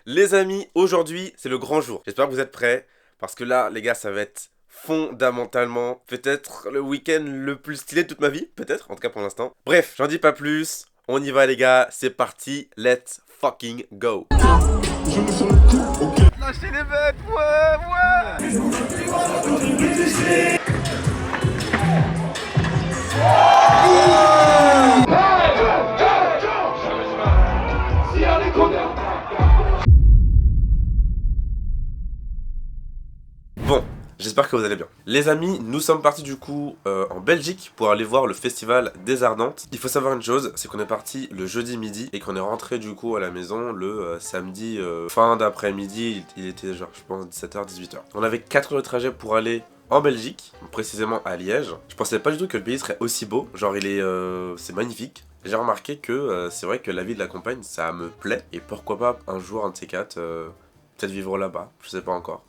Les amis, aujourd'hui, c'est le grand jour. J'espère que vous êtes prêts, parce que là, les gars, ça va être fondamentalement peut-être le week-end le plus stylé de toute ma vie. Peut-être, en tout cas pour l'instant. Bref, j'en dis pas plus. On y va, les gars. C'est parti. Let's fucking go. Lâchez les bêtes, ouais. Bon, j'espère que vous allez bien. Les amis, nous sommes partis du coup en Belgique pour aller voir le festival des Ardentes. Il faut savoir une chose, c'est qu'on est parti le jeudi midi et qu'on est rentré du coup à la maison le samedi fin d'après-midi. Il était genre, je pense, 17h, 18h. On avait 4 heures de trajet pour aller en Belgique, précisément à Liège. Je pensais pas du tout que le pays serait aussi beau, genre c'est magnifique. J'ai remarqué que c'est vrai que la vie de la campagne, ça me plaît. Et pourquoi pas un jour, un de ces quatre, peut-être vivre là-bas, je sais pas encore.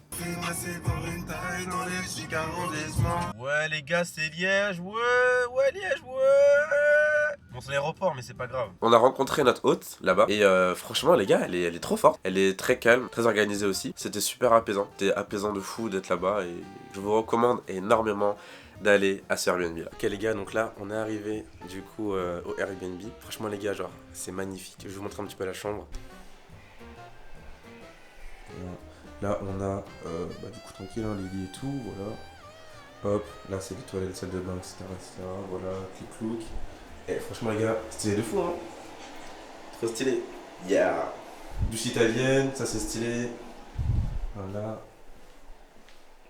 Ouais les gars, c'est Liège, ouais Liège, ouais. Bon, c'est l'aéroport, mais c'est pas grave. On a rencontré notre hôte là-bas et franchement les gars, elle est trop forte. Elle est très calme, très organisée aussi. C'était super apaisant. C'était apaisant de fou d'être là-bas et je vous recommande énormément d'aller à ce Airbnb là. Ok les gars, donc là on est arrivé du coup au Airbnb. Franchement les gars, genre c'est magnifique. Je vais vous montrer un petit peu la chambre. Là on a du coup tranquille, hein, les lits et tout, voilà. Hop, là c'est les toilettes, salle de bain, etc. Voilà, clic-clouc. Et franchement les gars, stylé de fou hein. Trop stylé. Yeah. Douche italienne, ça c'est stylé. Voilà.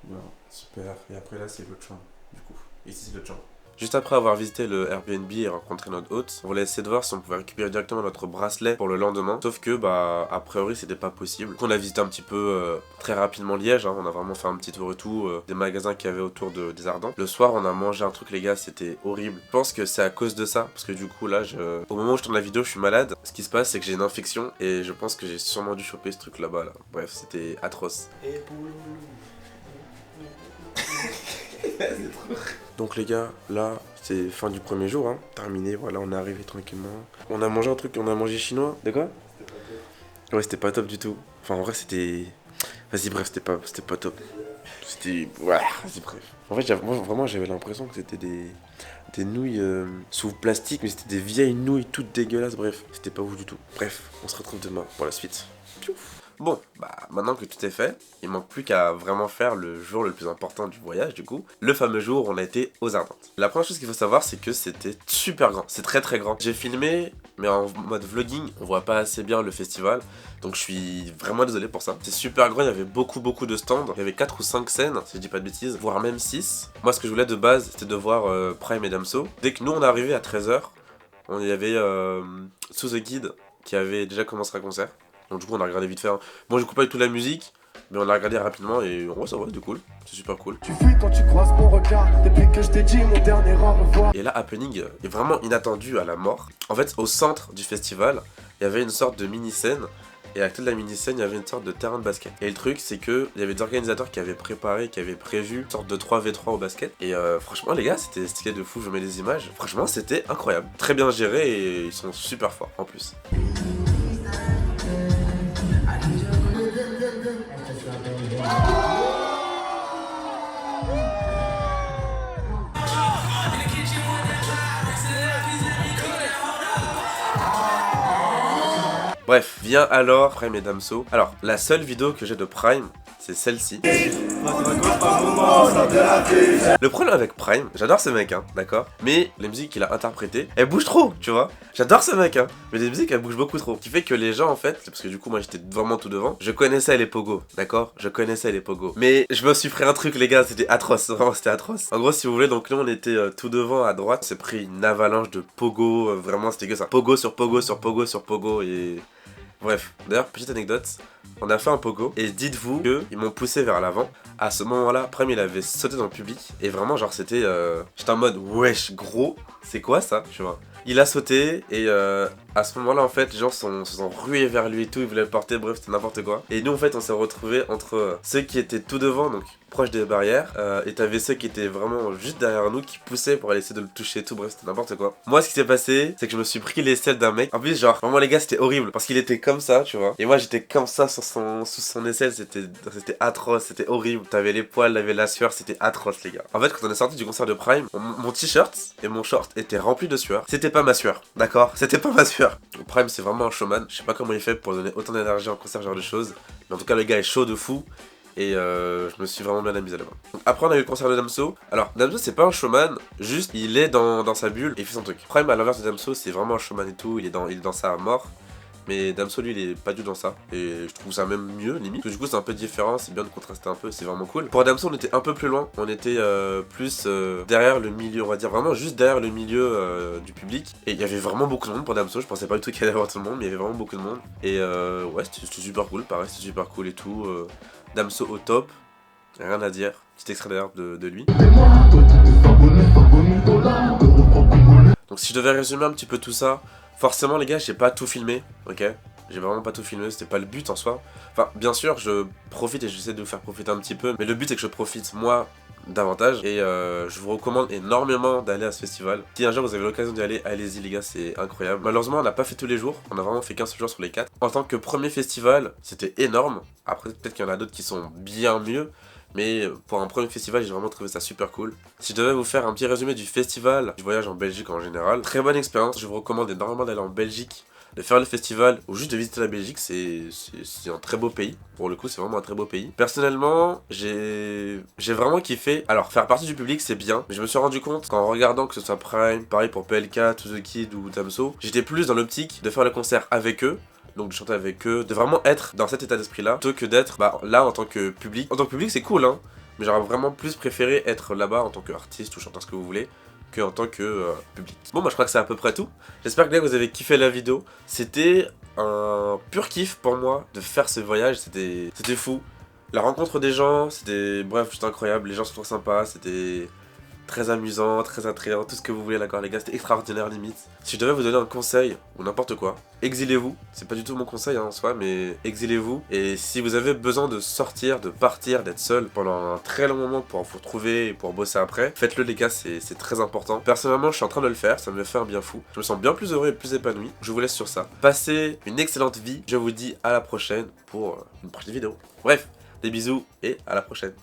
Voilà, super. Et après là c'est l'autre chambre, du coup. Ici c'est l'autre chambre. Juste après avoir visité le Airbnb et rencontré notre hôte, on voulait essayer de voir si on pouvait récupérer directement notre bracelet pour le lendemain. Sauf que, a priori, c'était pas possible. Donc on a visité un petit peu très rapidement Liège, hein. On a vraiment fait un petit tour et tout, des magasins qu'il y avait autour des Ardents. Le soir, on a mangé un truc, les gars, c'était horrible. Je pense que c'est à cause de ça, parce que du coup, là, au moment où je tourne la vidéo, je suis malade. Ce qui se passe, c'est que j'ai une infection et je pense que j'ai sûrement dû choper ce truc là-bas, là. Bref, c'était atroce. Et c'est trop... Donc les gars, là, c'est fin du premier jour, hein. Terminé, voilà, on est arrivé tranquillement. On a mangé un truc, on a mangé chinois. De quoi? Ouais, c'était pas top du tout. Enfin, en vrai, c'était... Vas-y, bref, c'était pas top. C'était... Ouais, vas-y, bref. En fait, moi, vraiment, j'avais l'impression que c'était des nouilles sous plastique, mais c'était des vieilles nouilles toutes dégueulasses, bref. C'était pas ouf du tout. Bref, on se retrouve demain pour la suite. Piouf. Bon, maintenant que tout est fait, il manque plus qu'à vraiment faire le jour le plus important du voyage, du coup. Le fameux jour où on a été aux Ardentes. La première chose qu'il faut savoir, c'est que c'était super grand. C'est très très grand. J'ai filmé, mais en mode vlogging, on voit pas assez bien le festival. Donc je suis vraiment désolé pour ça. C'est super grand, il y avait beaucoup de stands. Il y avait 4 ou 5 scènes, si je dis pas de bêtises, voire même 6. Moi, ce que je voulais de base, c'était de voir Prime et Damso. Dès que nous, on est arrivé à 13h, on y avait Sous The Kid qui avait déjà commencé un concert. Donc du coup on a regardé vite fait. Bon, j'écoute pas du tout la musique, mais on a regardé rapidement et en vrai ça va, c'était cool. C'est super cool. Tu fuis quand tu croises mon regard, depuis que je t'ai dit mon dernier au revoir. Et là, happening est vraiment inattendu à la mort. En fait, au centre du festival, il y avait une sorte de mini-scène. Et à côté de la mini-scène, il y avait une sorte de terrain de basket. Et le truc, c'est que il y avait des organisateurs qui avaient préparé, qui avaient prévu une sorte de 3v3 au basket. Et franchement, les gars, c'était stylé de fou. Je mets des images. Franchement, c'était incroyable. Très bien géré et ils sont super forts en plus. Bref, vient alors Prime et Damso. Alors, la seule vidéo que j'ai de Prime, c'est celle-ci. Le problème avec Prime, j'adore ce mec, hein, d'accord. Mais les musiques qu'il a interprétées, elles bougent trop, tu vois. J'adore ce mec, hein. Mais les musiques, elles bougent beaucoup trop. Ce qui fait que les gens, en fait, parce que du coup, moi j'étais vraiment tout devant, je connaissais les pogos, d'accord. Je connaissais les pogos. Mais je me suis pris un truc, les gars, c'était atroce. Vraiment, c'était atroce. En gros, si vous voulez, donc nous, on était tout devant à droite. On s'est pris une avalanche de pogos. Vraiment, c'était que ça. Pogo sur pogo sur pogo sur pogo et... Bref, d'ailleurs, petite anecdote, on a fait un pogo et dites-vous qu'ils m'ont poussé vers l'avant. À ce moment-là, Prime il avait sauté dans le public et vraiment genre c'était... J'étais en mode wesh gros, c'est quoi ça, tu vois. Il a sauté et à ce moment-là en fait les gens se sont rués vers lui et tout, ils voulaient le porter, bref c'était n'importe quoi. Et nous en fait on s'est retrouvés entre ceux qui étaient tout devant, donc proche des barrières, et t'avais ceux qui étaient vraiment juste derrière nous, qui poussaient pour aller essayer de le toucher et tout, bref, c'était n'importe quoi. Moi, ce qui s'est passé, c'est que je me suis pris l'aisselle d'un mec. En plus, genre, vraiment les gars, c'était horrible, parce qu'il était comme ça, tu vois, et moi j'étais comme ça sous son aisselle, c'était atroce, c'était horrible. T'avais les poils, t'avais la sueur, c'était atroce les gars. En fait, quand on est sorti du concert de Prime, mon t-shirt et mon short étaient remplis de sueur. C'était pas ma sueur, d'accord? C'était pas ma sueur. Prime, c'est vraiment un showman, je sais pas comment il fait pour donner autant d'énergie en concert, ce genre de choses, mais en tout cas, le gars est chaud de fou. Et je me suis vraiment bien amusé là-bas. Après on a eu le concert de Damso. Alors Damso c'est pas un showman, juste il est dans sa bulle et il fait son truc. Prime à l'inverse de Damso c'est vraiment un showman et tout, il est dans ça à mort. Mais Damso lui il est pas du tout dans ça. Et je trouve ça même mieux limite. Parce que du coup c'est un peu différent, c'est bien de contraster un peu, c'est vraiment cool. Pour Damso on était un peu plus loin, on était plus derrière le milieu, on va dire vraiment juste derrière le milieu du public. Et il y avait vraiment beaucoup de monde pour Damso, je pensais pas du tout qu'il y allait avoir tout le monde, mais il y avait vraiment beaucoup de monde. Et ouais c'était super cool, pareil c'était super cool et tout. Damso au top, rien à dire, petit extrait d'ailleurs de lui. Donc si je devais résumer un petit peu tout ça, forcément les gars j'ai pas tout filmé, ok? J'ai vraiment pas tout filmé, c'était pas le but en soi. Enfin bien sûr je profite et j'essaie de vous faire profiter un petit peu, mais le but c'est que je profite moi davantage et je vous recommande énormément d'aller à ce festival. Si un jour vous avez l'occasion d'y aller, allez-y les gars, c'est incroyable. Malheureusement on n'a pas fait tous les jours, on a vraiment fait 15 jours sur les 4. En tant que premier festival, c'était énorme. Après peut-être qu'il y en a d'autres qui sont bien mieux, mais pour un premier festival, j'ai vraiment trouvé ça super cool. Si je devais vous faire un petit résumé du festival, du voyage en Belgique en général, très bonne expérience, je vous recommande énormément d'aller en Belgique, de faire le festival ou juste de visiter la Belgique, c'est un très beau pays. Pour le coup, c'est vraiment un très beau pays. Personnellement, j'ai vraiment kiffé. Alors, faire partie du public, c'est bien, mais je me suis rendu compte qu'en regardant que ce soit Prime, pareil pour PLK, To The Kid ou Damso, j'étais plus dans l'optique de faire le concert avec eux. Donc de chanter avec eux, de vraiment être dans cet état d'esprit là, plutôt que d'être là en tant que public. En tant que public c'est cool hein, mais j'aurais vraiment plus préféré être là-bas en tant qu'artiste ou chanteur ce que vous voulez, que en tant que public. Bon bah je crois que c'est à peu près tout. J'espère que là vous avez kiffé la vidéo. C'était un pur kiff pour moi de faire ce voyage, c'était fou. La rencontre des gens, c'était bref juste incroyable, les gens sont trop sympas, c'était très amusant, très attrayant, tout ce que vous voulez d'accord les gars, c'était extraordinaire limite. Si je devais vous donner un conseil, ou n'importe quoi, exilez-vous, c'est pas du tout mon conseil hein, en soi, mais exilez-vous, et si vous avez besoin de sortir, de partir, d'être seul pendant un très long moment pour vous retrouver et pour bosser après, faites-le les gars, c'est très important. Personnellement je suis en train de le faire, ça me fait un bien fou, je me sens bien plus heureux et plus épanoui, je vous laisse sur ça. Passez une excellente vie, je vous dis à la prochaine pour une prochaine vidéo. Bref, des bisous et à la prochaine.